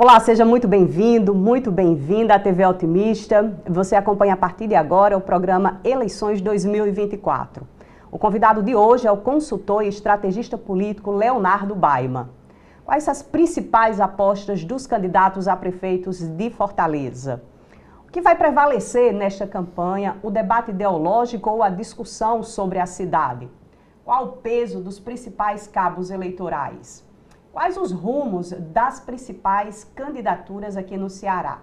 Olá, seja muito bem-vindo, muito bem-vinda à TV Otimista. Você acompanha a partir de agora o programa Eleições 2024. O convidado de hoje é o consultor e estrategista político Leonardo Baima. Quais as principais apostas dos candidatos a prefeitos de Fortaleza? O que vai prevalecer nesta campanha, o debate ideológico ou a discussão sobre a cidade? Qual o peso dos principais cabos eleitorais? Quais os rumos das principais candidaturas aqui no Ceará?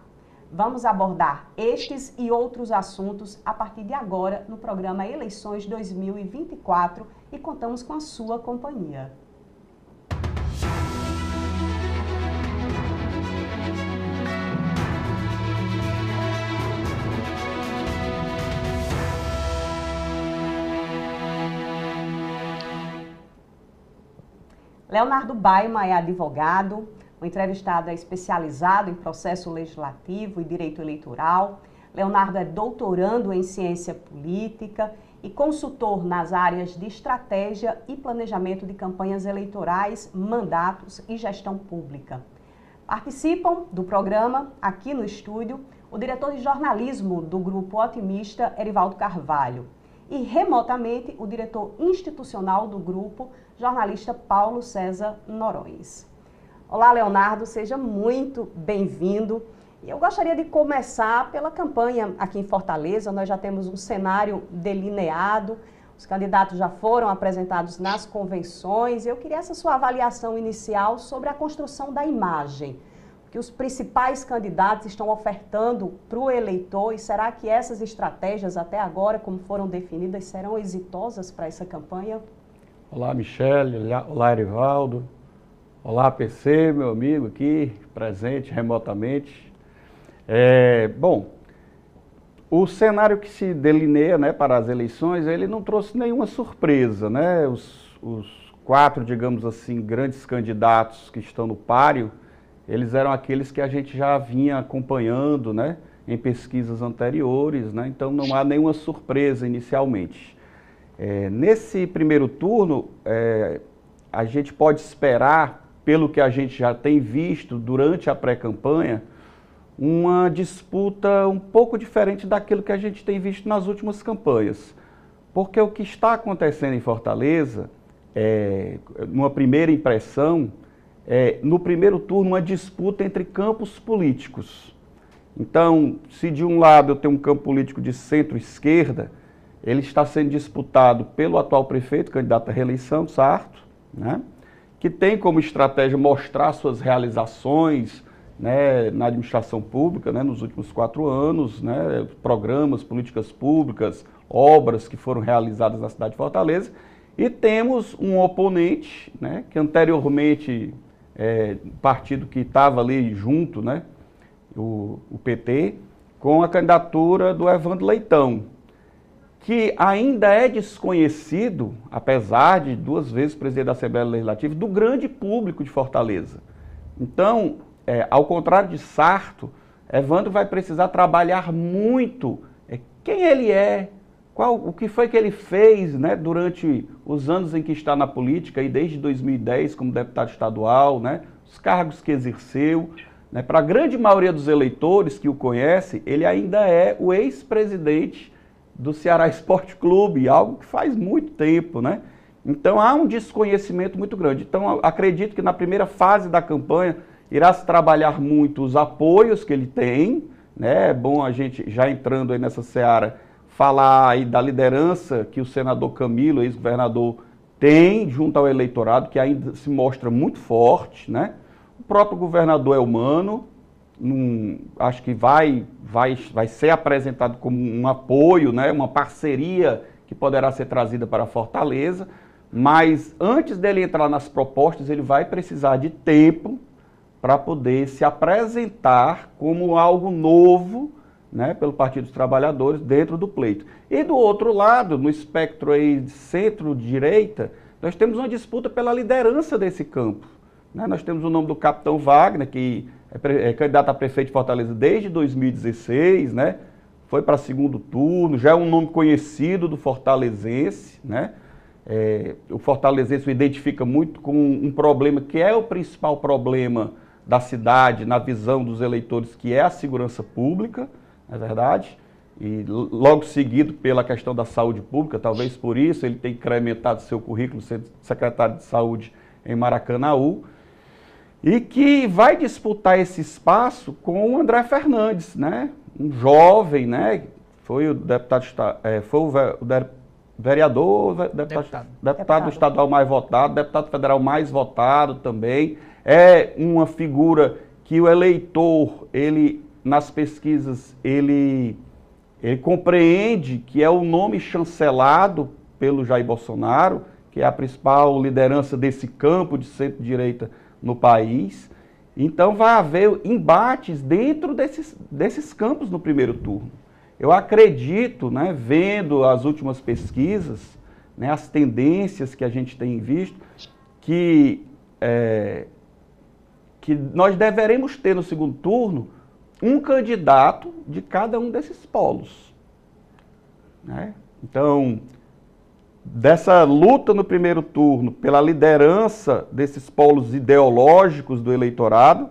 Vamos abordar estes e outros assuntos a partir de agora no programa Eleições 2024 e contamos com a sua companhia. Leonardo Baima é advogado, o entrevistado é especializado em processo legislativo e direito eleitoral. Leonardo é doutorando em ciência política e consultor nas áreas de estratégia e planejamento de campanhas eleitorais, mandatos e gestão pública. Participam do programa, aqui no estúdio, o diretor de jornalismo do Grupo Otimista, Erivaldo Carvalho, e remotamente o diretor institucional do grupo, jornalista Paulo César Norões. Olá, Leonardo, seja muito bem-vindo. Eu gostaria de começar pela campanha aqui em Fortaleza. Nós já temos um cenário delineado, os candidatos já foram apresentados nas convenções. Eu queria essa sua avaliação inicial sobre a construção da imagem que os principais candidatos estão ofertando para o eleitor, e será que essas estratégias até agora, como foram definidas, serão exitosas para essa campanha? Olá, Michele, olá, Erivaldo, olá, PC, meu amigo aqui, presente remotamente. Bom, o cenário que se delineia, né, para as eleições, ele não trouxe nenhuma surpresa, né? Os quatro, digamos assim, grandes candidatos que estão no páreo, eles eram aqueles que a gente já vinha acompanhando, né, em pesquisas anteriores, né? Então não há nenhuma surpresa inicialmente. Nesse primeiro turno, a gente pode esperar, pelo que a gente já tem visto durante a pré-campanha, uma disputa um pouco diferente daquilo que a gente tem visto nas últimas campanhas. Porque o que está acontecendo em Fortaleza, numa primeira impressão, no primeiro turno, uma disputa entre campos políticos. Então, se de um lado eu tenho um campo político de centro-esquerda, ele está sendo disputado pelo atual prefeito, candidato à reeleição, Sarto, né, que tem como estratégia mostrar suas realizações, né, na administração pública, né, nos últimos 4 anos, né, programas, políticas públicas, obras que foram realizadas na cidade de Fortaleza. E temos um oponente, né, que anteriormente, partido que estava ali junto, né, o PT, com a candidatura do Evandro Leitão, que ainda é desconhecido, apesar de 2 vezes presidente da Assembleia Legislativa, do grande público de Fortaleza. Então, ao contrário de Sarto, Evandro vai precisar trabalhar muito quem ele é, o que foi que ele fez, né, durante os anos em que está na política, e desde 2010 como deputado estadual, né, os cargos que exerceu. Né, para a grande maioria dos eleitores que o conhece, ele ainda é o ex-presidente do Ceará Esporte Clube, algo que faz muito tempo, né? Então há um desconhecimento muito grande. Então acredito que na primeira fase da campanha irá se trabalhar muito os apoios que ele tem, né? É bom a gente, já entrando aí nessa seara, falar aí da liderança que o senador Camilo, ex-governador, tem junto ao eleitorado, que ainda se mostra muito forte, né? O próprio governador Elmano, acho que vai ser apresentado como um apoio, né? Uma parceria que poderá ser trazida para Fortaleza, mas antes dele entrar nas propostas, ele vai precisar de tempo para poder se apresentar como algo novo, né, pelo Partido dos Trabalhadores dentro do pleito. E do outro lado, no espectro aí de centro-direita, nós temos uma disputa pela liderança desse campo. Né? Nós temos o nome do capitão Wagner, que é candidato a prefeito de Fortaleza desde 2016, né? Foi para segundo turno, já é um nome conhecido do fortalezense, né? O fortalezense o identifica muito com um problema que é o principal problema da cidade, na visão dos eleitores, que é a segurança pública, não é verdade? E logo seguido pela questão da saúde pública, talvez por isso ele tenha incrementado seu currículo, sendo secretário de saúde em Maracanaú, e que vai disputar esse espaço com o André Fernandes, né? Um jovem, né? Foi o deputado, vereador, deputado estadual mais votado, deputado federal mais votado também. É uma figura que o eleitor, ele, nas pesquisas, ele compreende que é o nome chancelado pelo Jair Bolsonaro, que é a principal liderança desse campo de centro-direita no país. Então vai haver embates dentro desses campos no primeiro turno. Eu acredito, né, vendo as últimas pesquisas, né, as tendências que a gente tem visto, que nós deveremos ter no segundo turno um candidato de cada um desses polos, né? Então, dessa luta no primeiro turno pela liderança desses polos ideológicos do eleitorado,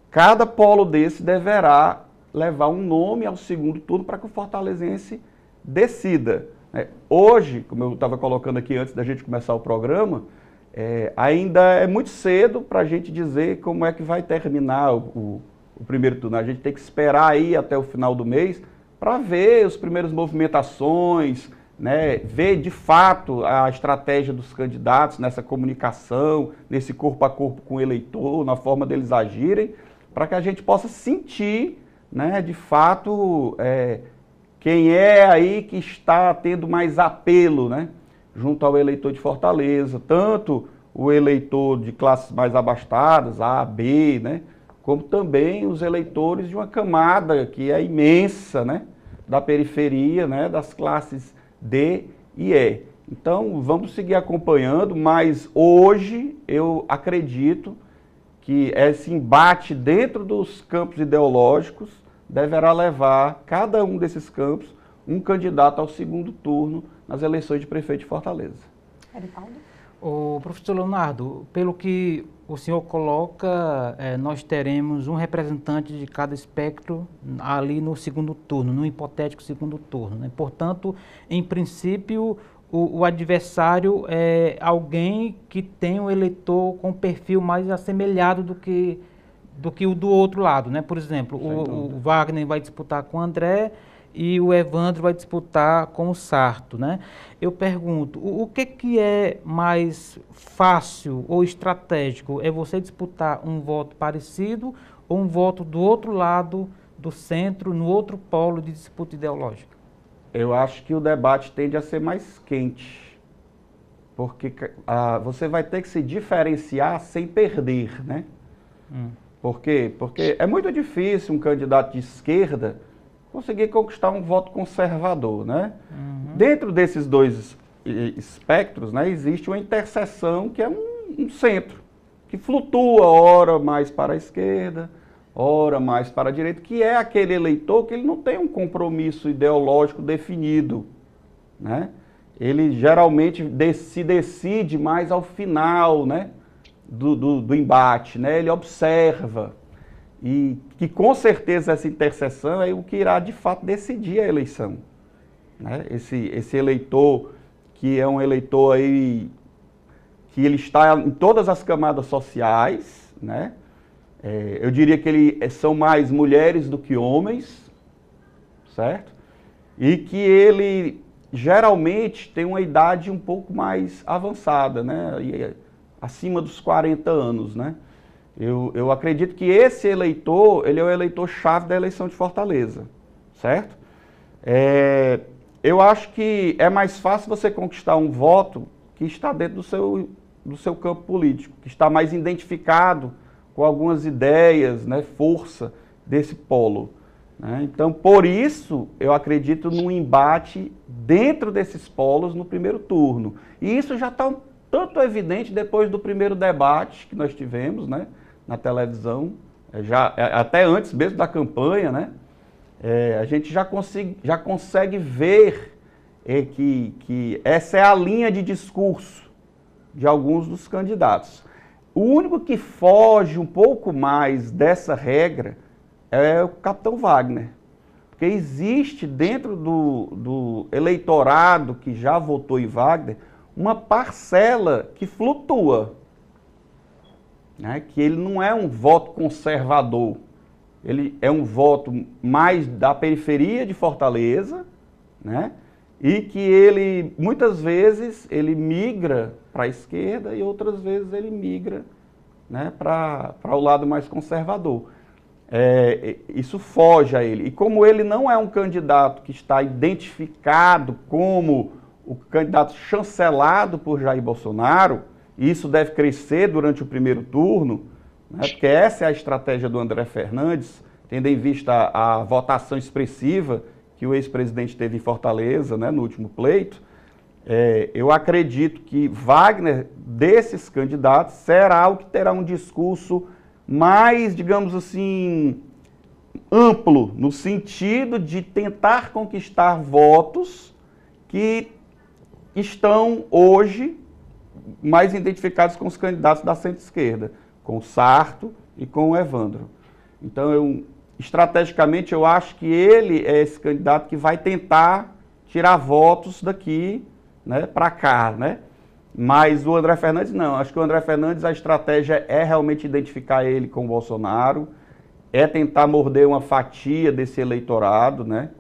cada polo desse deverá levar um nome ao segundo turno para que o fortalezense decida, né? Hoje, como eu estava colocando aqui antes da gente começar o programa, ainda é muito cedo para a gente dizer como é que vai terminar o primeiro turno. A gente tem que esperar aí até o final do mês para ver as primeiras movimentações, né, ver de fato a estratégia dos candidatos nessa comunicação, nesse corpo a corpo com o eleitor, na forma deles agirem, para que a gente possa sentir, né, de fato, quem é aí que está tendo mais apelo, né, junto ao eleitor de Fortaleza, tanto o eleitor de classes mais abastadas, A, B, né, como também os eleitores de uma camada que é imensa, né, da periferia, né, das classes D e E. Então, vamos seguir acompanhando, mas hoje eu acredito que esse embate dentro dos campos ideológicos deverá levar cada um desses campos um candidato ao segundo turno nas eleições de prefeito de Fortaleza. O professor Leonardo, pelo que o senhor coloca, nós teremos um representante de cada espectro ali no segundo turno, no hipotético segundo turno, né? Portanto, em princípio, o adversário é alguém que tem um eleitor com perfil mais assemelhado do que o do outro lado, né? Por exemplo, o Wagner vai disputar com o André e o Evandro vai disputar com o Sarto, né? Eu pergunto, o que é mais fácil ou estratégico? É você disputar um voto parecido ou um voto do outro lado do centro, no outro polo de disputa ideológica? Eu acho que o debate tende a ser mais quente, porque você vai ter que se diferenciar sem perder, né? Por quê? Porque é muito difícil um candidato de esquerda conseguir conquistar um voto conservador, né? Dentro desses dois espectros, né, existe uma interseção que é um centro, que flutua ora mais para a esquerda, ora mais para a direita, que é aquele eleitor que ele não tem um compromisso ideológico definido, né? Ele geralmente se decide mais ao final, né, do embate, né? Ele observa. E que com certeza essa interseção é o que irá de fato decidir a eleição, né? Esse eleitor que é um eleitor aí que ele está em todas as camadas sociais, né? Eu diria que são mais mulheres do que homens, certo? E que ele geralmente tem uma idade um pouco mais avançada, né? Acima dos 40 anos, né? Eu acredito que esse eleitor, ele é o eleitor-chave da eleição de Fortaleza, certo? Eu acho que é mais fácil você conquistar um voto que está dentro do seu campo político, que está mais identificado com algumas ideias, né, força desse polo, né? Então, por isso, eu acredito num embate dentro desses polos no primeiro turno. E isso já está tanto evidente depois do primeiro debate que nós tivemos, né, na televisão, até antes mesmo da campanha, né? A gente já consegue ver que essa é a linha de discurso de alguns dos candidatos. O único que foge um pouco mais dessa regra é o capitão Wagner. Porque existe dentro do eleitorado que já votou em Wagner uma parcela que flutua, né? Que ele não é um voto conservador, ele é um voto mais da periferia de Fortaleza, né? E que ele, muitas vezes, ele migra para a esquerda e outras vezes ele migra, né, para o lado mais conservador. Isso foge a ele. E como ele não é um candidato que está identificado como o candidato chancelado por Jair Bolsonaro, e isso deve crescer durante o primeiro turno, né, porque essa é a estratégia do André Fernandes, tendo em vista a votação expressiva que o ex-presidente teve em Fortaleza, né, no último pleito. Eu acredito que Wagner, desses candidatos, será o que terá um discurso mais, digamos assim, amplo, no sentido de tentar conquistar votos que estão hoje mais identificados com os candidatos da centro-esquerda, com o Sarto e com o Evandro. Então, estrategicamente, eu acho que ele é esse candidato que vai tentar tirar votos daqui, né, para cá, né? Mas o André Fernandes não. Acho que o André Fernandes, a estratégia é realmente identificar ele com o Bolsonaro, é tentar morder uma fatia desse eleitorado, né?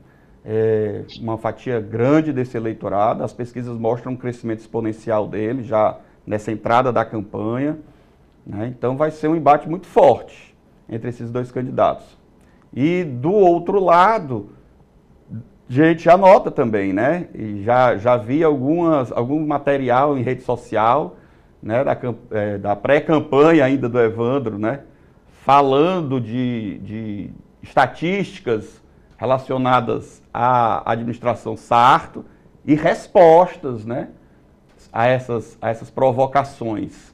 Uma fatia grande desse eleitorado. As pesquisas mostram um crescimento exponencial dele já nessa entrada da campanha, né? Então vai ser um embate muito forte entre esses dois candidatos. E do outro lado, gente já nota também, né? E já vi algum material em rede social, né, da pré-campanha ainda do Evandro, né? Falando de estatísticas relacionadas à administração Sarto e respostas, né, a essas provocações.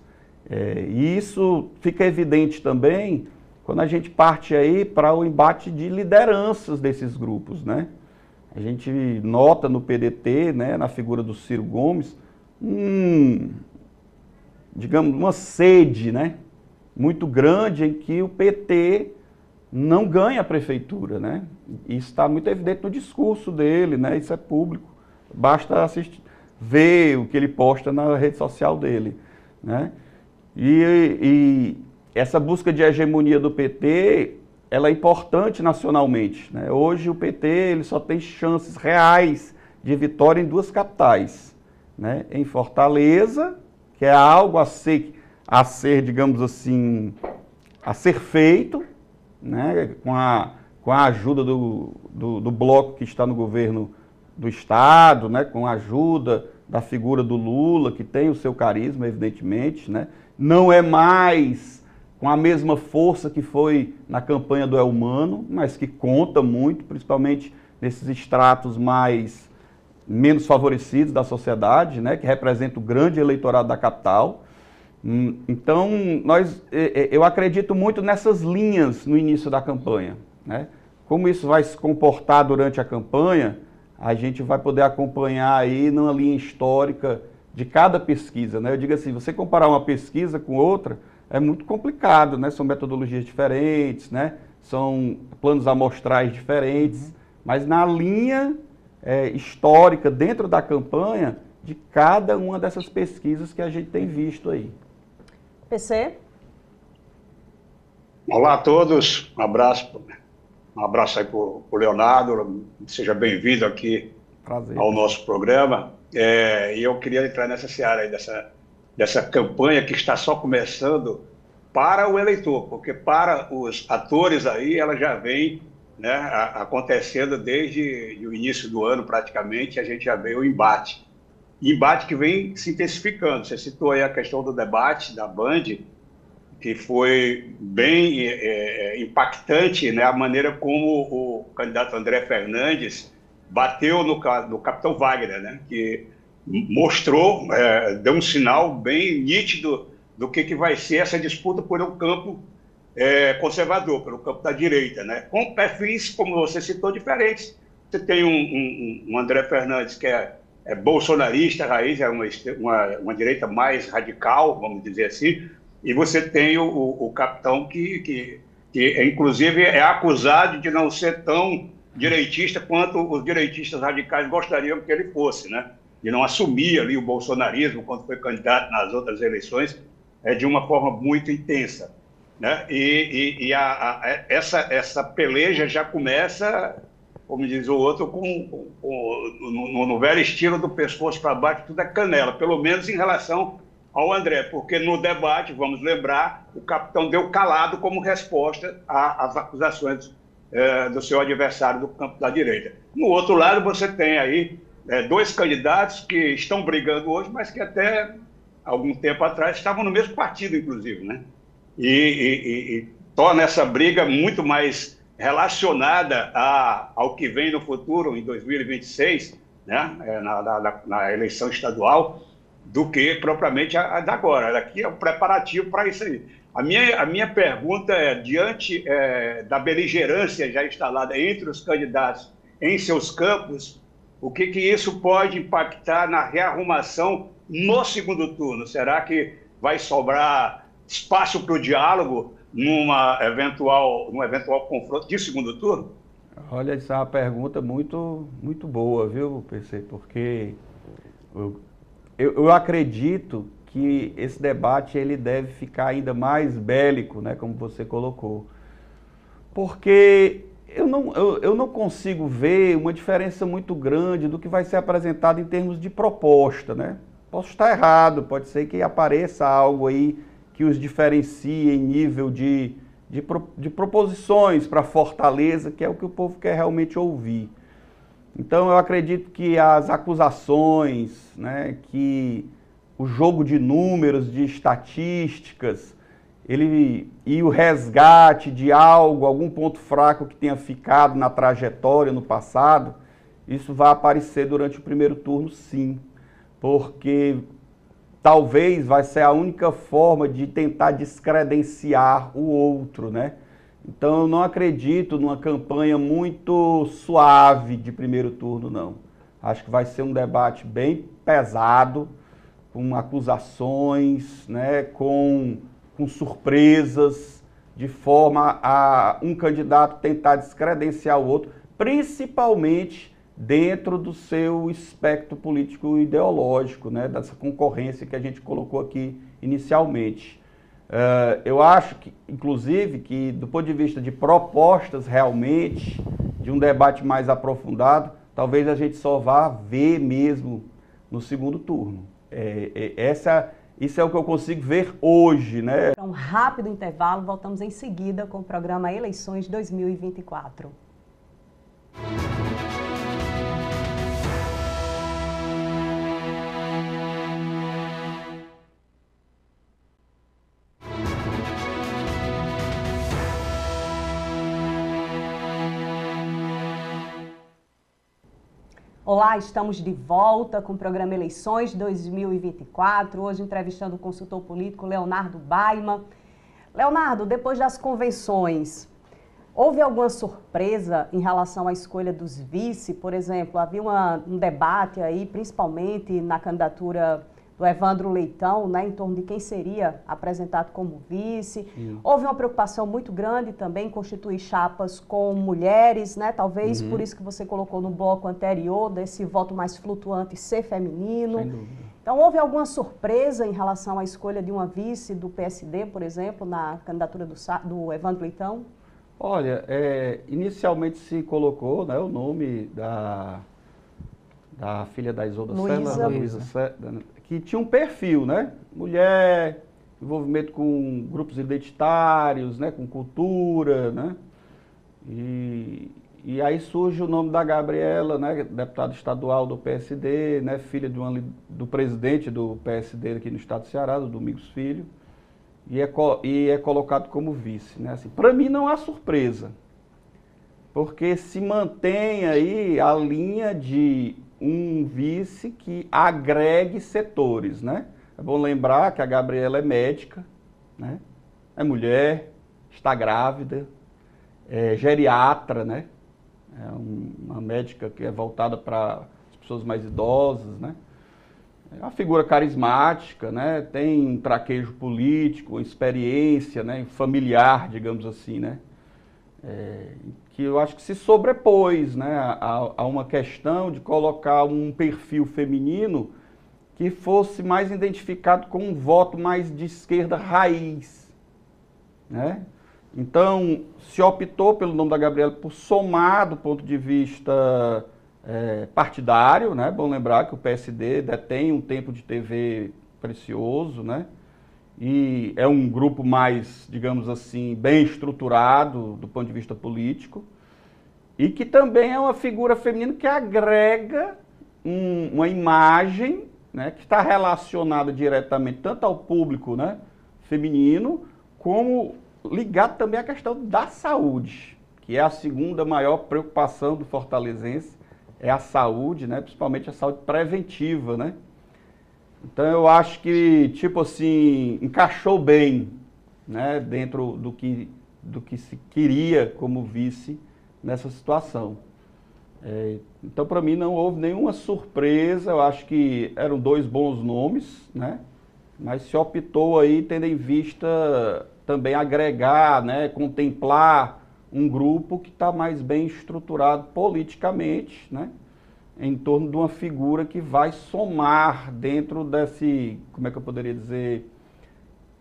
E isso fica evidente também quando a gente parte aí para o embate de lideranças desses grupos, né? A gente nota no PDT, né, na figura do Ciro Gomes, digamos, uma sede, né, muito grande em que o PT não ganha a prefeitura, né? Isso está muito evidente no discurso dele, né? Isso é público. Basta assistir, ver o que ele posta na rede social dele, né? E essa busca de hegemonia do PT, ela é importante nacionalmente, né? Hoje o PT ele só tem chances reais de vitória em duas capitais, né? Em Fortaleza, que é algo a ser, digamos assim, a ser feito, né? Com a ajuda do bloco que está no governo do Estado, né? Com a ajuda da figura do Lula, que tem o seu carisma, evidentemente, né? Não é mais com a mesma força que foi na campanha do Elmano, mas que conta muito, principalmente nesses estratos menos favorecidos da sociedade, né, que representa o grande eleitorado da capital. Então, eu acredito muito nessas linhas no início da campanha, né? Como isso vai se comportar durante a campanha, a gente vai poder acompanhar aí numa linha histórica de cada pesquisa, né? Eu digo assim, você comparar uma pesquisa com outra, é muito complicado, né? São metodologias diferentes, né? São planos amostrais diferentes, mas na linha histórica, dentro da campanha, de cada uma dessas pesquisas que a gente tem visto aí. PC? Olá a todos, um abraço aí para o Leonardo, seja bem-vindo aqui. Prazer. Ao nosso programa. E eu queria entrar nessa seara aí, dessa campanha que está só começando para o eleitor, porque para os atores aí ela já vem, né, acontecendo desde o início do ano praticamente, a gente já vê o embate que vem se intensificando. Você citou aí a questão do debate da Band, que foi bem impactante, né, a maneira como o candidato André Fernandes bateu no capitão Wagner, né, que mostrou, deu um sinal bem nítido do que vai ser essa disputa por um campo conservador, pelo campo da direita, né, com perfis, como você citou, diferentes. Você tem um André Fernandes que é bolsonarista raiz, é uma direita mais radical, vamos dizer assim, e você tem o capitão que inclusive, é acusado de não ser tão direitista quanto os direitistas radicais gostariam que ele fosse, né? De não assumir ali o bolsonarismo quando foi candidato nas outras eleições, de uma forma muito intensa, né? Essa peleja já começa, como diz o outro, no velho estilo do pescoço para baixo, tudo é canela, pelo menos em relação ao André, porque no debate, vamos lembrar, o capitão deu calado como resposta às acusações do seu adversário do campo da direita. No outro lado, você tem aí dois candidatos que estão brigando hoje, mas que até algum tempo atrás estavam no mesmo partido, inclusive, né? E torna essa briga muito mais relacionada ao que vem no futuro, em 2026, né? Na eleição estadual, do que propriamente a da agora. Daqui é um preparativo para isso aí. A minha pergunta é, diante da beligerância já instalada entre os candidatos em seus campos, o que isso pode impactar na rearrumação no segundo turno? Será que vai sobrar espaço para o diálogo num eventual confronto de segundo turno? Olha, essa é uma pergunta muito, muito boa, viu, PC? Porque eu acredito que esse debate ele deve ficar ainda mais bélico, né, como você colocou. Porque eu não consigo ver uma diferença muito grande do que vai ser apresentado em termos de proposta, né? Posso estar errado, pode ser que apareça algo aí que os diferencie em nível de proposições para Fortaleza, que é o que o povo quer realmente ouvir. Então, eu acredito que as acusações, né, que o jogo de números, de estatísticas, e o resgate de algum ponto fraco que tenha ficado na trajetória no passado, isso vai aparecer durante o primeiro turno, sim. Porque talvez vai ser a única forma de tentar descredenciar o outro, né? Então, eu não acredito numa campanha muito suave de primeiro turno, não. Acho que vai ser um debate bem pesado, com acusações, né, com surpresas, de forma a um candidato tentar descredenciar o outro, principalmente dentro do seu espectro político ideológico, né, dessa concorrência que a gente colocou aqui inicialmente. Eu acho que, inclusive, que do ponto de vista de propostas realmente, de um debate mais aprofundado, talvez a gente só vá ver mesmo no segundo turno. Isso é o que eu consigo ver hoje, né? Um rápido intervalo, voltamos em seguida com o programa Eleições 2024. Olá, estamos de volta com o programa Eleições 2024, hoje entrevistando o consultor político Leonardo Baiman. Leonardo, depois das convenções, houve alguma surpresa em relação à escolha dos vice? Por exemplo, havia um debate aí, principalmente na candidatura do Evandro Leitão, né, em torno de quem seria apresentado como vice. Houve uma preocupação muito grande também em constituir chapas com mulheres, né, talvez por isso que você colocou no bloco anterior, desse voto mais flutuante ser feminino. Sem dúvida. Então, houve alguma surpresa em relação à escolha de uma vice do PSD, por exemplo, na candidatura do Evandro Leitão? Olha, inicialmente se colocou, né, o nome da filha da Isolda Sela, Luísa Sela, que tinha um perfil, né? Mulher, envolvimento com grupos identitários, né? Com cultura, né? E aí surge o nome da Gabriela, né? Deputada estadual do PSD, né? Filha do presidente do PSD aqui no estado do Ceará, do Domingos Filho, e é colocado como vice, né? Assim, para mim não há surpresa, porque se mantém aí a linha de um vice que agregue setores, né? É bom lembrar que a Gabriela é médica, né? É mulher, está grávida, é geriatra, né? É uma médica que é voltada para as pessoas mais idosas, né? É uma figura carismática, né? Tem um traquejo político, uma experiência, né? Familiar, digamos assim, né? Que eu acho que se sobrepôs, né? a uma questão de colocar um perfil feminino que fosse mais identificado com um voto mais de esquerda raiz, né? Então, se optou pelo nome da Gabriela por somar do ponto de vista partidário, né? Bom lembrar que o PSD detém um tempo de TV precioso, né? E é um grupo mais, digamos assim, bem estruturado do ponto de vista político, e que também é uma figura feminina que agrega uma imagem, né, que está relacionada diretamente tanto ao público, né, feminino, como ligado também à questão da saúde, que é a segunda maior preocupação do fortalezense, é a saúde, né, principalmente a saúde preventiva, né? Então eu acho que, tipo assim, encaixou bem, né, dentro do que se queria como vice nessa situação. Então, para mim, não houve nenhuma surpresa. Eu acho que eram dois bons nomes, né? Mas se optou aí, tendo em vista também agregar, né, contemplar um grupo que está mais bem estruturado politicamente, né, em torno de uma figura que vai somar dentro desse, como é que eu poderia dizer,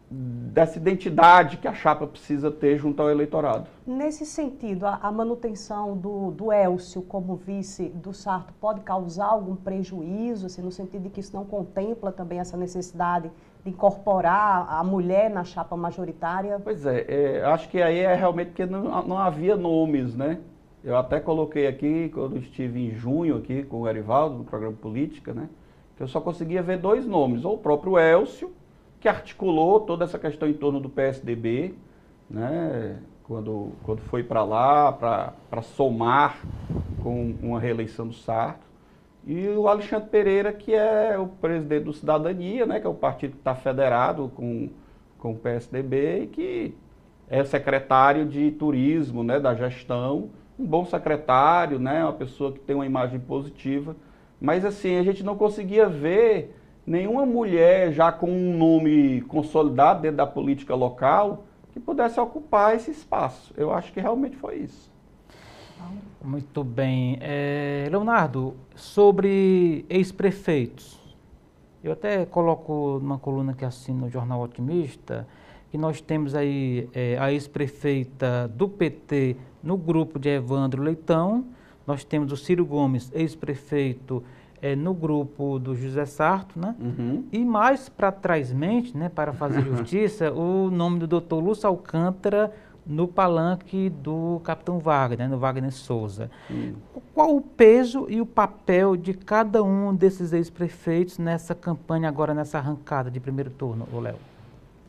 dessa identidade que a chapa precisa ter junto ao eleitorado. Nesse sentido, a manutenção do Elcio como vice do Sarto pode causar algum prejuízo, assim, no sentido de que isso não contempla também essa necessidade de incorporar a mulher na chapa majoritária? Pois acho que aí é realmente porque não havia nomes, né? Eu até coloquei aqui, quando estive em junho aqui com o Erivaldo, no programa Política, né? Que eu só conseguia ver dois nomes, ou o próprio Elcio, que articulou toda essa questão em torno do PSDB, né, quando foi para lá, para somar com uma reeleição do Sarto, e o Alexandre Pereira, que é o presidente do Cidadania, né, que é o partido que está federado com o PSDB, e que é secretário de turismo, né, da gestão, um bom secretário, né, uma pessoa que tem uma imagem positiva, mas assim, a gente não conseguia ver nenhuma mulher já com um nome consolidado dentro da política local que pudesse ocupar esse espaço. Eu acho que realmente foi isso. Muito bem. Leonardo, sobre ex-prefeitos, eu até coloco numa coluna que assino no Jornal Otimista, que nós temos aí a ex-prefeita do PT no grupo de Evandro Leitão, nós temos o Ciro Gomes, ex-prefeito no grupo do José Sarto, né? Uhum. E mais para trásmente, né, para fazer justiça, o nome do Dr. Lúcio Alcântara no palanque do Capitão Wagner, né, no Wagner Souza. Qual o peso e o papel de cada um desses ex-prefeitos nessa campanha agora, nessa arrancada de primeiro turno, Léo?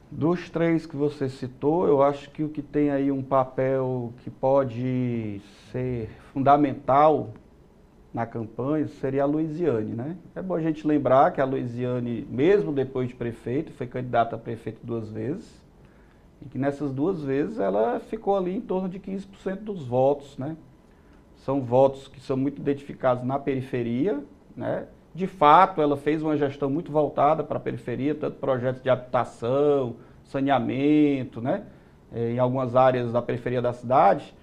Dos três que você citou, eu acho que o que tem aí um papel que pode ser fundamental na campanha seria a Luiziane, né? É bom a gente lembrar que a Luiziane, mesmo depois de prefeito, foi candidata a prefeito 2 vezes, e que nessas 2 vezes ela ficou ali em torno de 15% dos votos, né? São votos que são muito identificados na periferia, né? De fato, ela fez uma gestão muito voltada para a periferia, tanto projetos de habitação, saneamento, né? Em algumas áreas da periferia da cidade,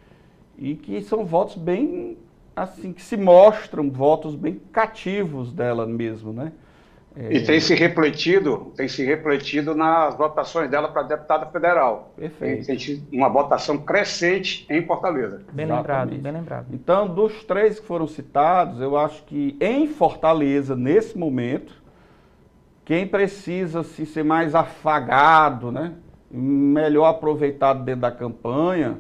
e que são votos bem, assim, que se mostram votos bem cativos dela mesmo, né? E tem se refletido nas votações dela para deputada federal. Perfeito. Tem uma votação crescente em Fortaleza. Bem lembrado, bem lembrado. Então, dos 3 que foram citados, eu acho que em Fortaleza, nesse momento, quem precisa assim, ser mais afagado, né, melhor aproveitado dentro da campanha,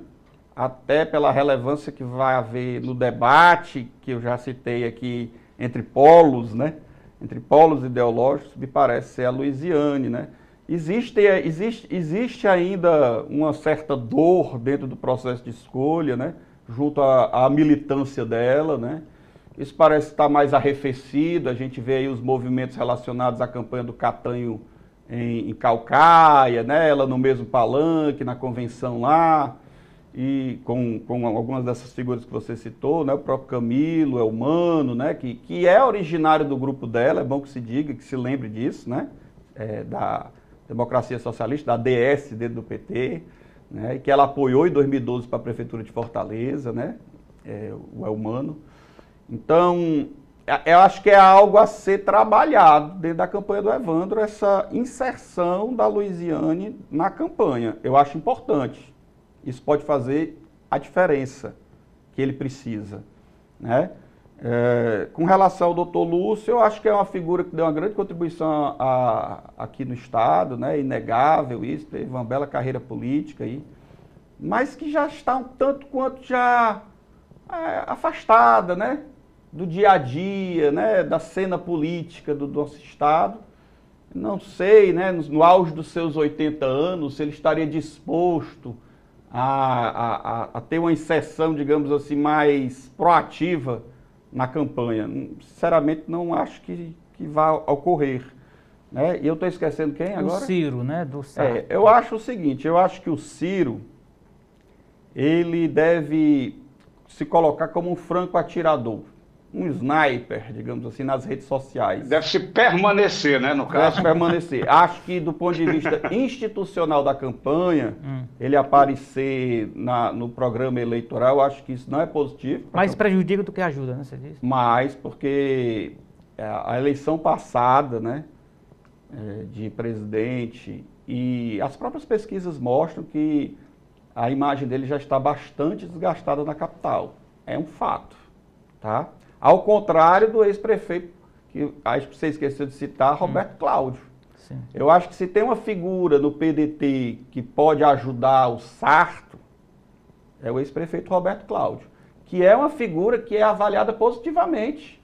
até pela relevância que vai haver no debate, que eu já citei aqui, entre polos, né? Entre polos ideológicos, me parece ser a Luiziane, né? Existe ainda uma certa dor dentro do processo de escolha, né? Junto à militância dela, né? Isso parece estar mais arrefecido, a gente vê aí os movimentos relacionados à campanha do Catanho em Caucaia, né? Ela no mesmo palanque, na convenção lá. e com algumas dessas figuras que você citou, né, o próprio Camilo, Elmano, né, que é originário do grupo dela, é bom que se diga, que se lembre disso, né, da Democracia Socialista, da DS dentro do PT, né, e que ela apoiou em 2012 para a Prefeitura de Fortaleza, né, o Elmano. Então, eu acho que é algo a ser trabalhado dentro da campanha do Evandro, essa inserção da Luiziane na campanha. Eu acho importante. Isso pode fazer a diferença que ele precisa, né? Com relação ao doutor Lúcio, eu acho que é uma figura que deu uma grande contribuição aqui no Estado, né? Inegável isso, teve uma bela carreira política aí, mas que já está um tanto quanto já afastada, né? Do dia a dia, né? Da cena política do nosso Estado. Não sei, né? No auge dos seus 80 anos, se ele estaria disposto a ter uma inserção, digamos assim, mais proativa na campanha. Sinceramente, não acho que vai ocorrer. Né? E eu estou esquecendo quem agora? O Ciro, né? Eu acho o seguinte, eu acho que o Ciro, ele deve se colocar como um franco atirador, um sniper, digamos assim, nas redes sociais. Deve se permanecer, né, no caso? Deve permanecer. Acho que do ponto de vista institucional da campanha, ele aparecer no programa eleitoral, acho que isso não é positivo. Mais prejudica do que ajuda, né, você disse? Mais, porque a eleição passada, né, de presidente, e as próprias pesquisas mostram que a imagem dele já está bastante desgastada na capital. É um fato, tá? Ao contrário do ex-prefeito, que acho que você esqueceu de citar, Roberto Cláudio. Sim. Eu acho que se tem uma figura no PDT que pode ajudar o Sarto, é o ex-prefeito Roberto Cláudio, que é uma figura que é avaliada positivamente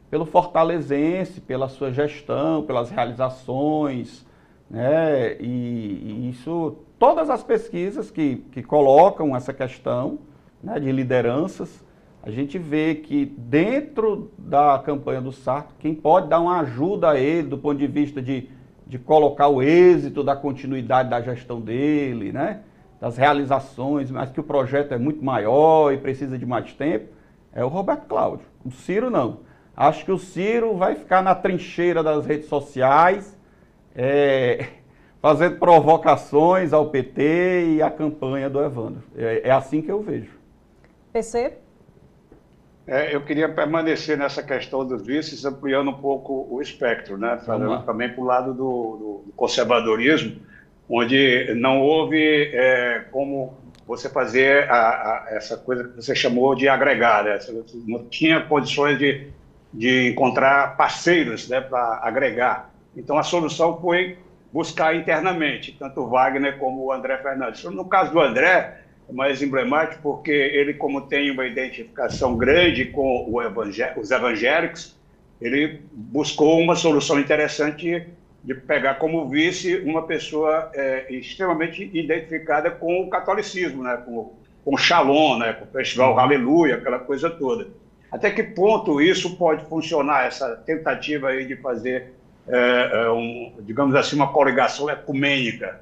pelo fortalezense, pela sua gestão, pelas realizações, né? E isso, todas as pesquisas que colocam essa questão, né, de lideranças, a gente vê que dentro da campanha do Sarto, quem pode dar uma ajuda a ele do ponto de vista de colocar o êxito da continuidade da gestão dele, né, das realizações, mas que o projeto é muito maior e precisa de mais tempo, é o Roberto Cláudio. O Ciro não. Acho que o Ciro vai ficar na trincheira das redes sociais, fazendo provocações ao PT e à campanha do Evandro. É assim que eu vejo. PC? Eu queria permanecer nessa questão dos vices, ampliando um pouco o espectro, né? Falando também para o lado do conservadorismo, onde não houve como você fazer essa coisa que você chamou de agregar, né? Você não tinha condições de encontrar parceiros, né, para agregar. Então a solução foi buscar internamente, tanto o Wagner como o André Fernandes. No caso do André, é mais emblemático porque ele, como tem uma identificação grande com os evangélicos, ele buscou uma solução interessante de pegar como vice uma pessoa extremamente identificada com o catolicismo, né? com o Shalom, né? Com o Festival Aleluia, aquela coisa toda. Até que ponto isso pode funcionar, essa tentativa aí de fazer, digamos assim, uma coligação ecumênica?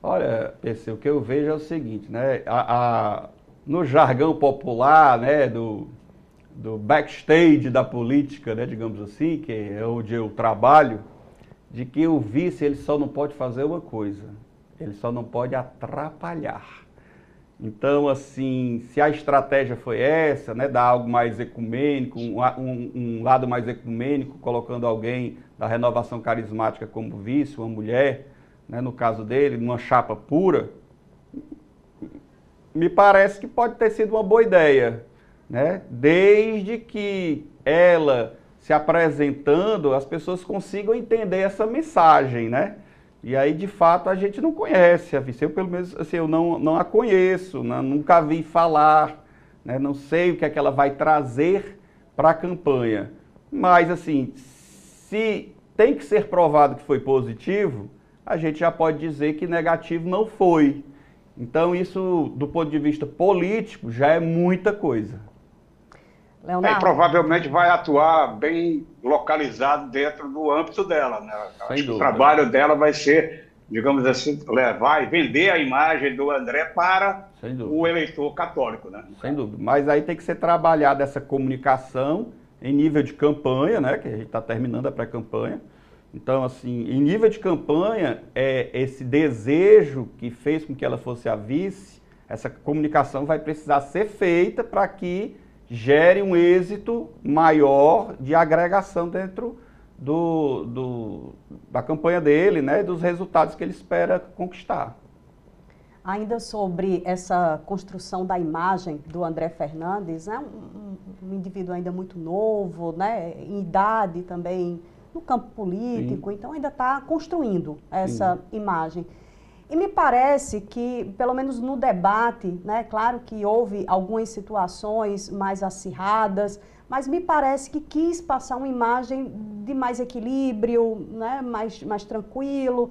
Olha, PC, o que eu vejo é o seguinte, né? No jargão popular, né, do backstage da política, né, digamos assim, que é onde eu trabalho, de que o vice ele só não pode fazer uma coisa, ele só não pode atrapalhar. Então, assim, se a estratégia foi essa, né, dar algo mais ecumênico, um lado mais ecumênico, colocando alguém da renovação carismática como vice, uma mulher, né, no caso dele, numa chapa pura, me parece que pode ter sido uma boa ideia, né? Desde que ela se apresentando, as pessoas consigam entender essa mensagem, né? E aí, de fato, a gente não conhece a vice. Eu, pelo menos, assim, eu não a conheço, né? Nunca vi falar, né? Não sei o que é que ela vai trazer para a campanha. Mas, assim, se tem que ser provado que foi positivo, a gente já pode dizer que negativo não foi. Então, isso, do ponto de vista político, já é muita coisa. Leonardo? Provavelmente vai atuar bem localizado dentro do âmbito dela, né? Acho que o trabalho dela vai ser digamos assim, levar e vender a imagem do André para o eleitor católico, né? Sem dúvida. Mas aí tem que ser trabalhada essa comunicação em nível de campanha, né? Que a gente está terminando a pré-campanha. Então, assim, em nível de campanha, esse desejo que fez com que ela fosse a vice, essa comunicação vai precisar ser feita para que gere um êxito maior de agregação dentro da campanha dele, né, dos resultados que ele espera conquistar. Ainda sobre essa construção da imagem do André Fernandes, né, um indivíduo ainda muito novo, né, em idade também, no campo político, sim, então ainda está construindo essa, sim, imagem. E me parece que, pelo menos no debate, né, claro que houve algumas situações mais acirradas, mas me parece que quis passar uma imagem de mais equilíbrio, né, mais tranquilo.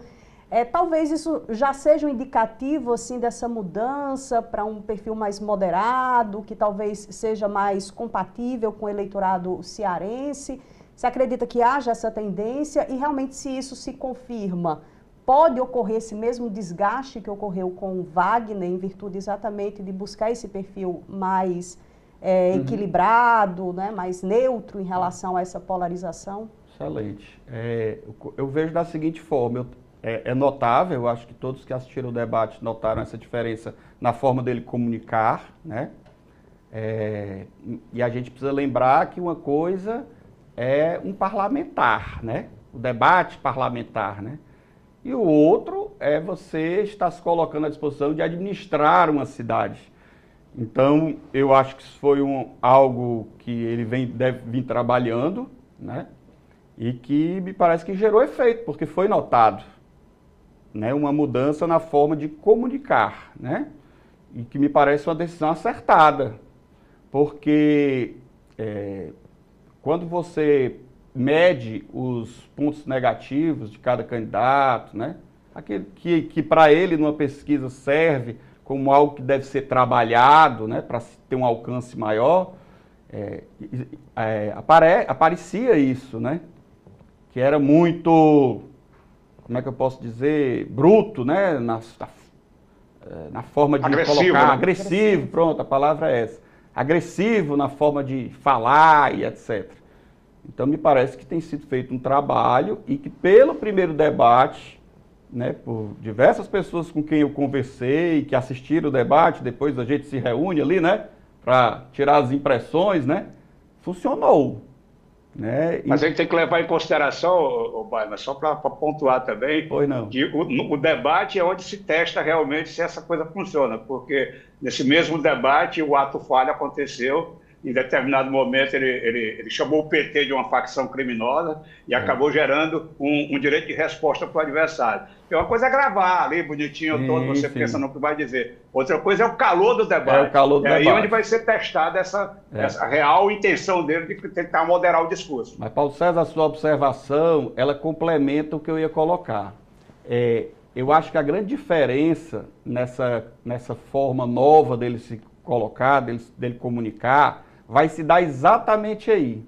Talvez isso já seja um indicativo assim, dessa mudança para um perfil mais moderado, que talvez seja mais compatível com o eleitorado cearense. Você acredita que haja essa tendência? E realmente, se isso se confirma, pode ocorrer esse mesmo desgaste que ocorreu com o Wagner, em virtude exatamente de buscar esse perfil mais equilibrado, né, mais neutro em relação a essa polarização? Excelente. Eu vejo da seguinte forma, é notável, eu acho que todos que assistiram o debate notaram essa diferença na forma dele comunicar, né? E a gente precisa lembrar que uma coisa é um parlamentar, né? O debate parlamentar, né? E o outro é você estar se colocando à disposição de administrar uma cidade. Então, eu acho que isso foi algo que ele deve vir trabalhando, né? E que me parece que gerou efeito, porque foi notado, né? Uma mudança na forma de comunicar, né? E que me parece uma decisão acertada, porque quando você mede os pontos negativos de cada candidato, né? Aquele que para ele numa pesquisa serve como algo que deve ser trabalhado, né? Para ter um alcance maior, aparecia isso, né? Que era muito, como é que eu posso dizer, bruto, né? Na forma de agressivo, colocar, né? agressivo, pronto, a palavra é essa. Agressivo na forma de falar e etc. Então, me parece que tem sido feito um trabalho e que pelo primeiro debate, né, por diversas pessoas com quem eu conversei, que assistiram o debate, depois a gente se reúne ali, né, para tirar as impressões, né, funcionou. Né? Mas a gente tem que levar em consideração, Baima, só para pontuar também, que o debate é onde se testa realmente se essa coisa funciona, porque nesse mesmo debate o ato falho aconteceu. Em determinado momento ele chamou o PT de uma facção criminosa e acabou gerando um direito de resposta para o adversário. Porque uma coisa é gravar ali, bonitinho todo, você pensa no que vai dizer. Outra coisa é o calor do debate. O calor do debate. Aí onde vai ser testada essa real intenção dele de tentar moderar o discurso. Mas, Paulo César, a sua observação, ela complementa o que eu ia colocar. Eu acho que a grande diferença nessa forma nova dele se colocar, dele comunicar, vai se dar exatamente aí.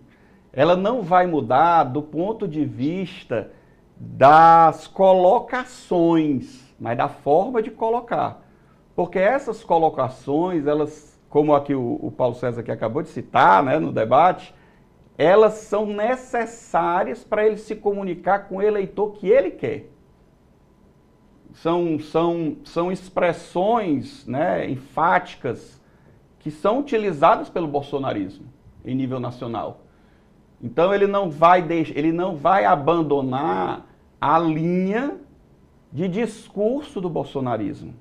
Ela não vai mudar do ponto de vista das colocações, mas da forma de colocar. Porque essas colocações, elas, como aqui o Paulo César que acabou de citar, né, no debate, elas são necessárias para ele se comunicar com o eleitor que ele quer. São expressões, né, enfáticas, que são utilizadas pelo bolsonarismo em nível nacional. Então ele não vai abandonar a linha de discurso do bolsonarismo.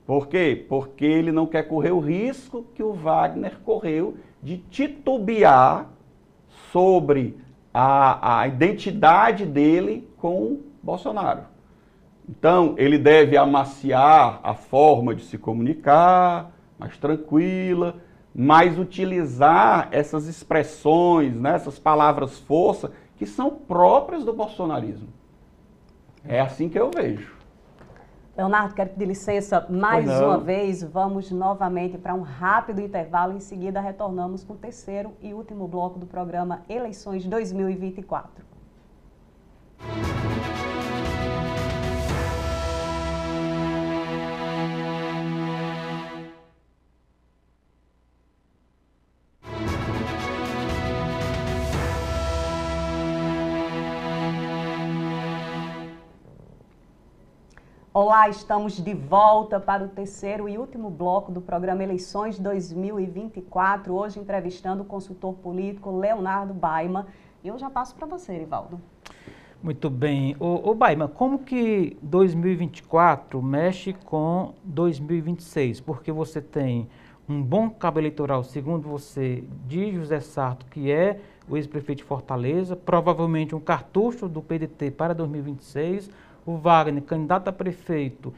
Por quê? Porque ele não quer correr o risco que o Wagner correu de titubear sobre a identidade dele com Bolsonaro. Então ele deve amaciar a forma de se comunicar, mais tranquila, mas utilizar essas expressões, né, essas palavras força, que são próprias do bolsonarismo. É assim que eu vejo. Leonardo, quero pedir licença mais uma vez. Vamos novamente para um rápido intervalo. Em seguida, retornamos com o terceiro e último bloco do programa Eleições 2024. Olá, estamos de volta para o terceiro e último bloco do programa Eleições 2024. Hoje entrevistando o consultor político Leonardo Baiman. E eu já passo para você, Erivaldo. Muito bem. Ô Baiman, como que 2024 mexe com 2026? Porque você tem um bom cabo eleitoral, segundo você, de José Sarto, que é o ex-prefeito de Fortaleza, provavelmente um cartucho do PDT para 2026, o Wagner, candidato a prefeito,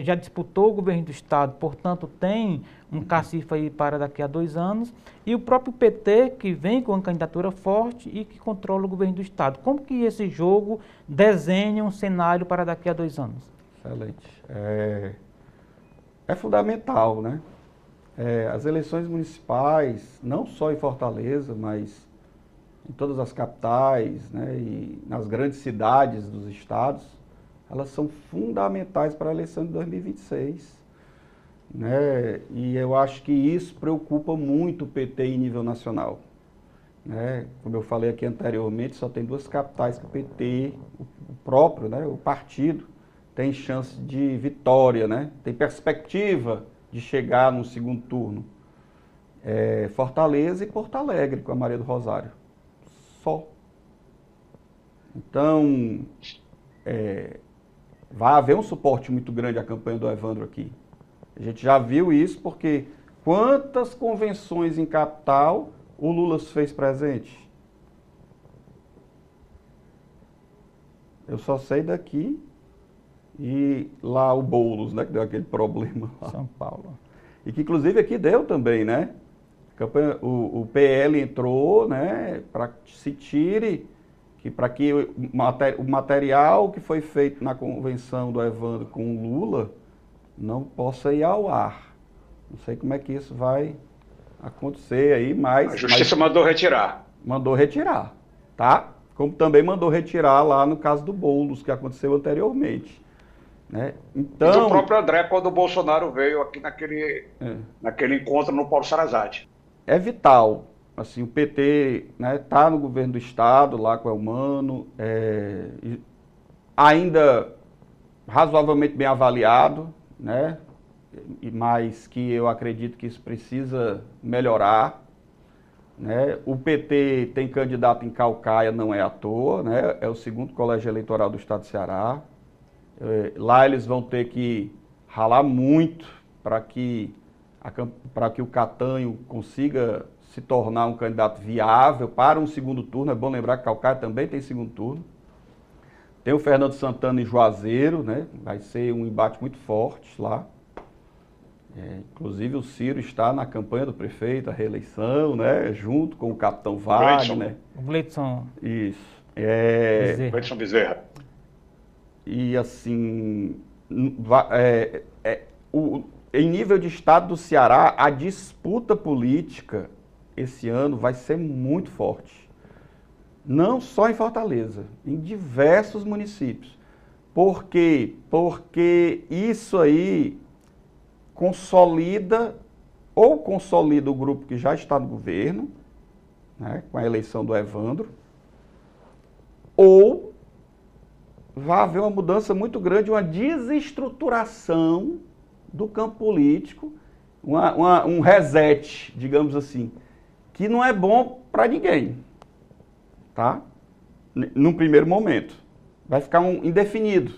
já disputou o governo do estado, portanto tem um cacife aí para daqui a 2 anos, e o próprio PT, que vem com uma candidatura forte e que controla o governo do estado. Como que esse jogo desenha um cenário para daqui a 2 anos? Excelente. É fundamental, né? As eleições municipais, não só em Fortaleza, mas em todas as capitais, né, e nas grandes cidades dos estados, elas são fundamentais para a eleição de 2026. Né? E eu acho que isso preocupa muito o PT em nível nacional. Né? Como eu falei aqui anteriormente, só tem 2 capitais que o PT, o próprio, né, o partido, tem chance de vitória, né? Tem perspectiva de chegar no segundo turno. Fortaleza e Porto Alegre, com a Maria do Rosário. Só. Então, vai haver um suporte muito grande à campanha do Evandro aqui. A gente já viu isso porque quantas convenções em capital o Lula fez presente? Eu só sei daqui e lá o Boulos, né, que deu aquele problema lá. São Paulo. E que inclusive aqui deu também, né? O PL entrou, né, para que se tire, para que o material que foi feito na convenção do Evandro com o Lula não possa ir ao ar. Não sei como é que isso vai acontecer aí, mas... A Justiça mandou retirar. Mandou retirar, tá? Como também mandou retirar lá no caso do Boulos, que aconteceu anteriormente. Né? Então, e do próprio André, quando o Bolsonaro veio aqui naquele encontro no Paulo Sarazate. É vital, assim, o PT está no governo do estado, lá com o Elmano, ainda razoavelmente bem avaliado, né? Mas que eu acredito que isso precisa melhorar. Né? O PT tem candidato em Caucaia, não é à toa, né? É o 2º colégio eleitoral do estado do Ceará. Lá eles vão ter que ralar muito para que o Catanho consiga se tornar um candidato viável para um segundo turno. É bom lembrar que Caucaia também tem segundo turno. Tem o Fernando Santana em Juazeiro, né? Vai ser um embate muito forte lá. Inclusive o Ciro está na campanha do prefeito, a reeleição, né? Junto com o capitão Wagner. O Gleidson. Isso. Gleidson Bezerra. E assim, em nível de estado do Ceará, a disputa política esse ano vai ser muito forte. Não só em Fortaleza, em diversos municípios. Por quê? Porque isso aí consolida o grupo que já está no governo, né, com a eleição do Evandro, ou vai haver uma mudança muito grande, uma desestruturação do campo político, um reset, digamos assim, que não é bom para ninguém, tá? Num primeiro momento. Vai ficar indefinido,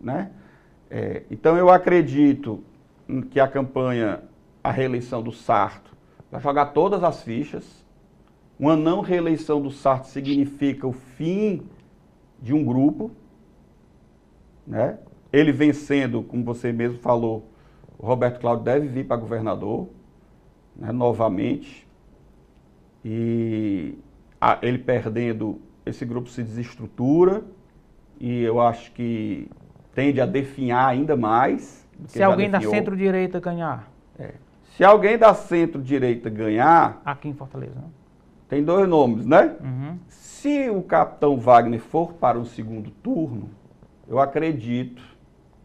né? Então eu acredito que a campanha, a reeleição do Sarto, vai jogar todas as fichas. Uma não reeleição do Sarto significa o fim de um grupo, né? Ele vencendo, como você mesmo falou, o Roberto Cláudio deve vir para governador, né, novamente, e ele perdendo, esse grupo se desestrutura, e eu acho que tende a definhar ainda mais. Se alguém da centro-direita ganhar. Se alguém da centro-direita ganhar... Aqui em Fortaleza, né? Tem 2 nomes, né? Uhum. Se o capitão Wagner for para um segundo turno, eu acredito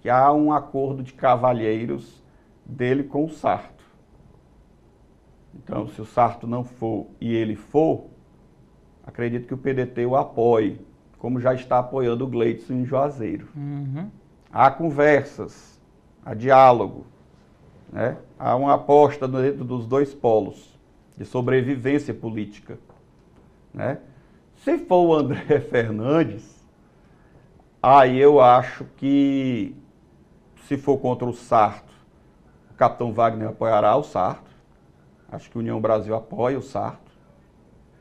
que há um acordo de cavalheiros dele com o Sarto. Então, se o Sarto não for e ele for, acredito que o PDT o apoie como já está apoiando o Gleidson em Juazeiro. Uhum. Há conversas, há diálogo, né? Há uma aposta dentro dos dois polos de sobrevivência política, né? Se for o André Fernandes, aí eu acho que, se for contra o Sarto, o capitão Wagner apoiará o Sarto. Acho que a União Brasil apoia o Sarto,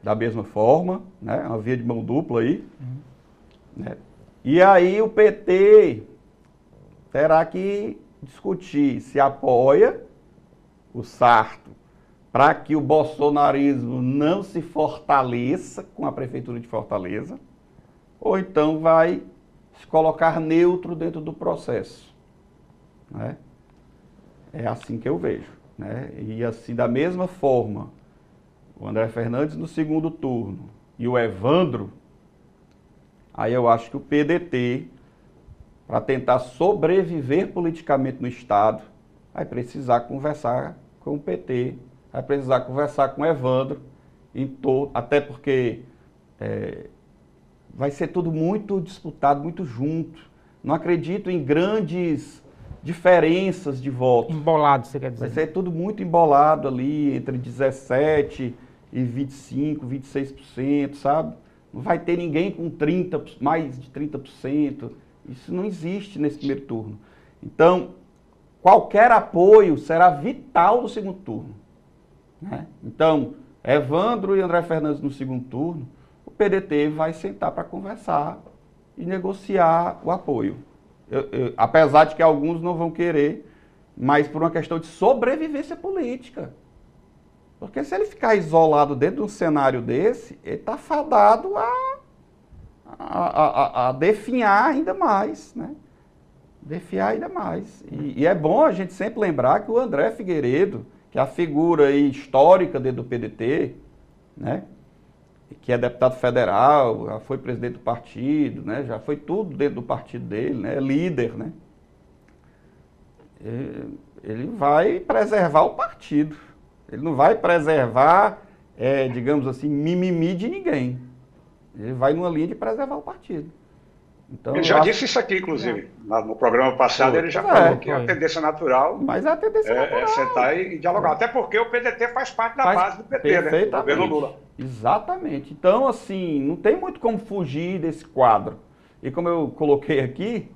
da mesma forma, né? Uma via de mão dupla aí. Né? E aí o PT terá que discutir se apoia o Sarto para que o bolsonarismo não se fortaleça com a Prefeitura de Fortaleza, ou então vai se colocar neutro dentro do processo. Né? É assim que eu vejo. Né? E assim, da mesma forma, o André Fernandes no segundo turno e o Evandro, aí eu acho que o PDT, para tentar sobreviver politicamente no Estado, vai precisar conversar com o PT, vai precisar conversar com o Evandro, até porque vai ser tudo muito disputado, muito junto. Não acredito em grandes diferenças de voto. Embolado, você quer dizer? Vai ser tudo muito embolado ali, entre 17% e 25%, 26%, sabe? Não vai ter ninguém com mais de 30%. Isso não existe nesse primeiro turno. Então, qualquer apoio será vital no segundo turno. Né? Então, Evandro e André Fernandes no segundo turno, o PDT vai sentar para conversar e negociar o apoio. Apesar de que alguns não vão querer, mas por uma questão de sobrevivência política. Porque se ele ficar isolado dentro de um cenário desse, ele está fadado a definhar ainda mais, né? Definhar ainda mais. E é bom a gente sempre lembrar que o André Figueiredo, que é a figura aí histórica dentro do PDT, né? Que é deputado federal, já foi presidente do partido, né? Já foi tudo dentro do partido dele, né? É líder, né? Ele vai preservar o partido. Ele não vai preservar, digamos assim, mimimi de ninguém. Ele vai numa linha de preservar o partido. Então, ele já disse isso aqui, inclusive. No programa passado ele já falou que a tendência natural, mas a tendência natural é sentar e dialogar. Até porque o PDT faz parte da base do PT, né? Do governo Lula. Exatamente. Então, assim, não tem muito como fugir desse quadro. E como eu coloquei aqui,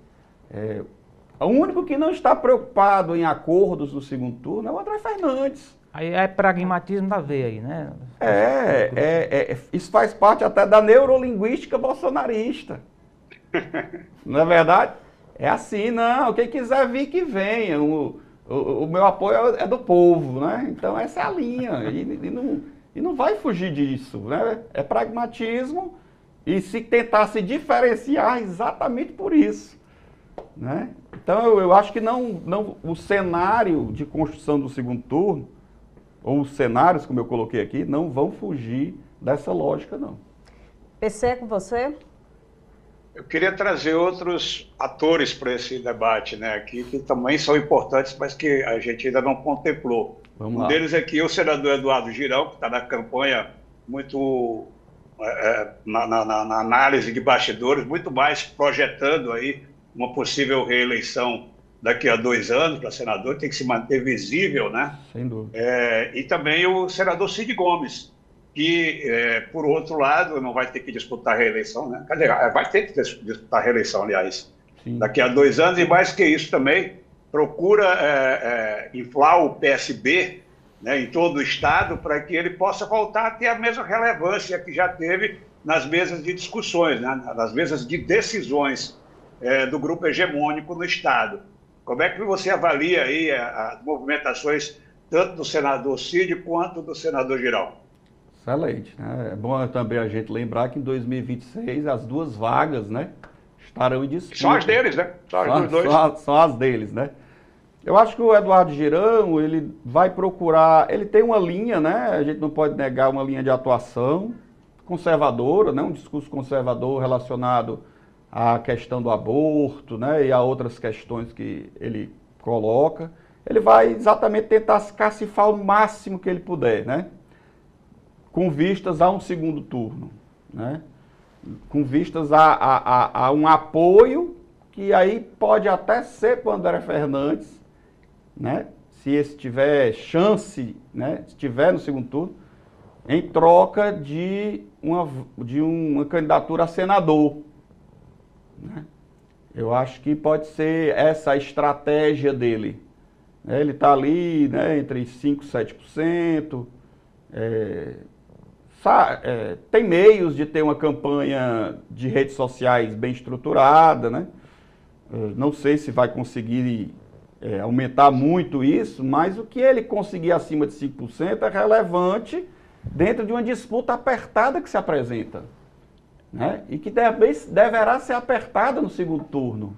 o único que não está preocupado em acordos no segundo turno é o André Fernandes. Aí é pragmatismo da veia aí, né? Isso faz parte até da neurolinguística bolsonarista. Não é verdade? É assim, não. Quem quiser vir, que venha. O meu apoio é do povo, né? Então essa é a linha. E não vai fugir disso, né? É pragmatismo e se tentar se diferenciar exatamente por isso. Né? Então eu acho que o cenário de construção do segundo turno, ou os cenários, como eu coloquei aqui, não vão fugir dessa lógica, não. PC, com você? Eu queria trazer outros atores para esse debate, né, aqui, que também são importantes, mas que a gente ainda não contemplou. Um deles aqui é o senador Eduardo Girão, que está na campanha muito na análise de bastidores, muito mais projetando aí uma possível reeleição daqui a 2 anos para senador, tem que se manter visível, né? Sem dúvida. E também o senador Cid Gomes, que, por outro lado, não vai ter que disputar a reeleição, né? Quer dizer, vai ter que disputar a reeleição, aliás, sim, daqui a 2 anos, e mais que isso também, procura inflar o PSB, né, em todo o Estado, para que ele possa voltar a ter a mesma relevância que já teve nas mesas de discussões, né, nas mesas de decisões do grupo hegemônico no Estado. Como é que você avalia aí as movimentações tanto do senador Cid quanto do senador Girão? Excelente. Né? É bom também a gente lembrar que em 2026 as 2 vagas, né, estarão em disputa. São as deles, né? São as deles, né? Eu acho que o Eduardo Girão, ele vai procurar, ele tem uma linha, né? A gente não pode negar uma linha de atuação conservadora, né? Um discurso conservador relacionado à questão do aborto, né? E a outras questões que ele coloca. Ele vai exatamente tentar se cacifar o máximo que ele puder, né? Com vistas a um segundo turno, né? com vistas a um apoio que aí pode até ser para o André Fernandes, né? Se esse tiver chance, né? Se tiver no segundo turno, em troca de uma candidatura a senador, né? Eu acho que pode ser essa a estratégia dele. Ele está ali, né, entre 5% e 7%. Tem meios de ter uma campanha de redes sociais bem estruturada, né? Não sei se vai conseguir aumentar muito isso, mas o que ele conseguir acima de 5% é relevante dentro de uma disputa apertada que se apresenta, né? E que deverá ser apertada no segundo turno,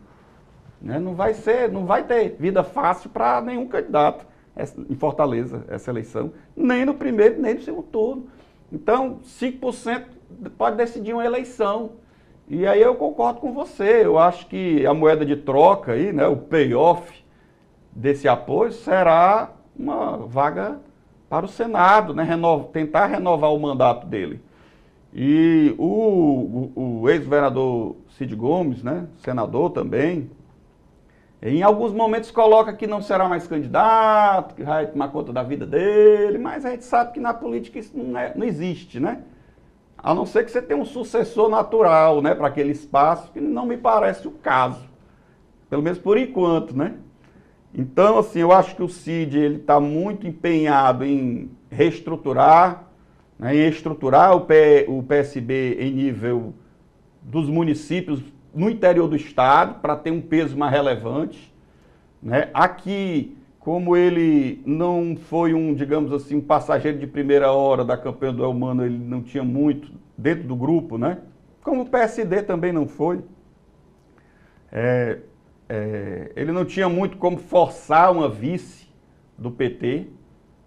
né? Não vai ter vida fácil para nenhum candidato em Fortaleza, essa eleição, nem no primeiro, nem no segundo turno. Então, 5% pode decidir uma eleição. E aí eu concordo com você, eu acho que a moeda de troca aí, né, o payoff desse apoio será uma vaga para o Senado, né, tentar renovar o mandato dele. E o ex-governador Cid Gomes, né, senador também, em alguns momentos coloca que não será mais candidato, que vai tomar conta da vida dele, mas a gente sabe que na política isso não existe, né? A não ser que você tenha um sucessor natural, né, para aquele espaço, que não me parece o caso, pelo menos por enquanto, né? Então, assim, eu acho que o Cid está muito empenhado em reestruturar, né, em estruturar o PSB em nível dos municípios no interior do estado, para ter um peso mais relevante, né? Aqui, como ele não foi digamos assim, um passageiro de primeira hora da campanha do Elmano, ele não tinha muito dentro do grupo, né? Como o PSD também não foi. Ele não tinha muito como forçar uma vice do PT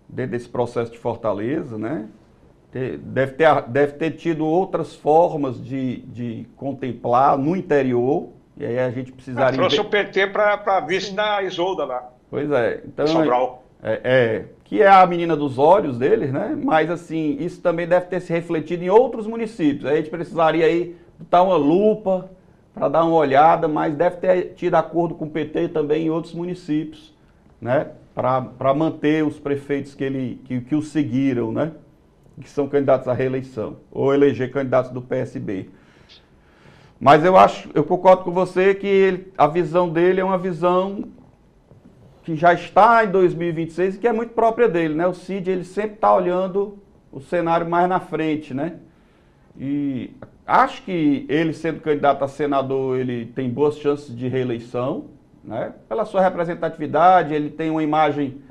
dentro desse processo de Fortaleza, né? Deve ter tido outras formas de contemplar no interior, e aí a gente precisaria... Trouxe o PT para vice da Isolda lá. Pois é. Então, Sobral. Que é a menina dos olhos deles, né? Mas, assim, isso também deve ter se refletido em outros municípios. Aí a gente precisaria aí botar uma lupa para dar uma olhada, mas deve ter tido acordo com o PT também em outros municípios, né? Para manter os prefeitos que o seguiram, né? Que são candidatos à reeleição, ou eleger candidatos do PSB. Mas eu concordo com você que a visão dele é uma visão que já está em 2026 e que é muito própria dele, né? O Cid, ele sempre está olhando o cenário mais na frente, né? E acho que ele, sendo candidato a senador, ele tem boas chances de reeleição, né? Pela sua representatividade, ele tem uma imagem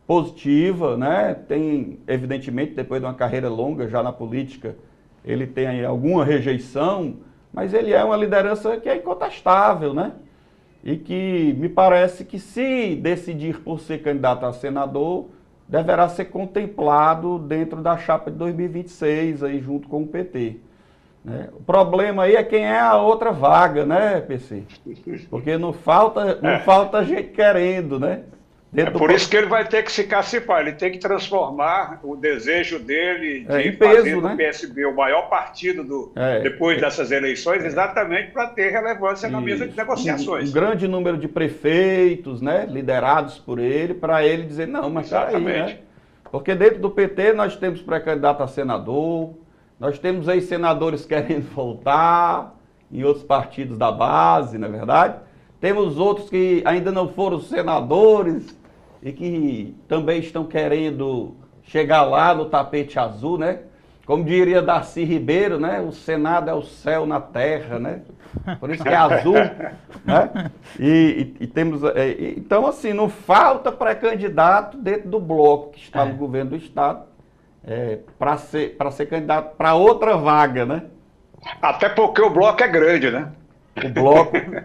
positiva, né? Tem, evidentemente, depois de uma carreira longa já na política, ele tem aí alguma rejeição, mas ele é uma liderança que é incontestável, né? E que me parece que, se decidir por ser candidato a senador, deverá ser contemplado dentro da chapa de 2026, aí, junto com o PT. Né? O problema aí é quem é a outra vaga, né, PC? Porque não falta gente querendo, né? Por isso que ele vai ter que se cacifar, ele tem que transformar o desejo dele de fazer do PSB o maior partido depois dessas eleições, exatamente para ter relevância na mesa de negociações. Um grande número de prefeitos, né, liderados por ele, para ele dizer, não, mas peraí, né? Porque dentro do PT nós temos pré-candidato a senador, nós temos aí senadores querendo voltar em outros partidos da base, não é verdade? Temos outros que ainda não foram senadores e que também estão querendo chegar lá no tapete azul, né? Como diria Darcy Ribeiro, né? O Senado é o céu na terra, né? Por isso que é azul, né? E temos... então, assim, não falta pré-candidato dentro do bloco que está no governo do Estado para ser candidato para outra vaga, né? Até porque o bloco é grande, né?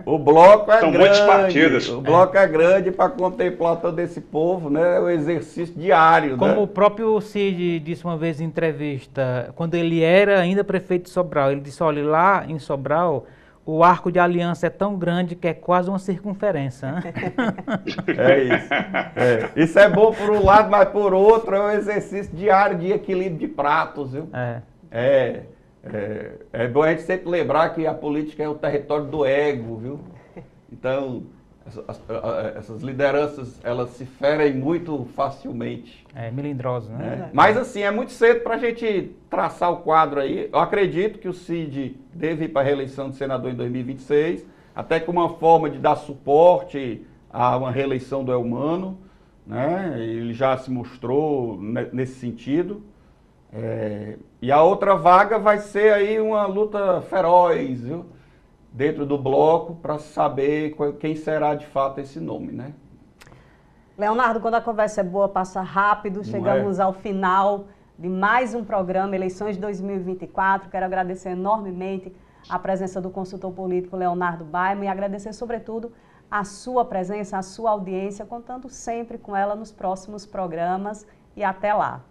O bloco é São grande, muitos partidos. O bloco é grande para contemplar todo esse povo, né? É um exercício diário. Como né? o próprio Cid disse uma vez em entrevista, quando ele era ainda prefeito de Sobral, ele disse, olha, lá em Sobral, o arco de aliança é tão grande que é quase uma circunferência. Né? É isso. Isso é bom por um lado, mas por outro é um exercício diário de equilíbrio de pratos, viu? É bom a gente sempre lembrar que a política é o território do ego, viu? Então, essas lideranças, elas se ferem muito facilmente. É melindrosa, né? Mas assim, é muito cedo para a gente traçar o quadro aí. Eu acredito que o Cid deve ir para a reeleição de senador em 2026, até como uma forma de dar suporte a uma reeleição do Elmano, né? Ele já se mostrou nesse sentido. E a outra vaga vai ser aí uma luta feroz, viu? Dentro do bloco, para saber quem será de fato esse nome, né? Leonardo, quando a conversa é boa, passa rápido. Chegamos ao final de mais um programa, Eleições de 2024. Quero agradecer enormemente a presença do consultor político Leonardo Baiman e agradecer, sobretudo, a sua presença, a sua audiência, contando sempre com ela nos próximos programas. E até lá.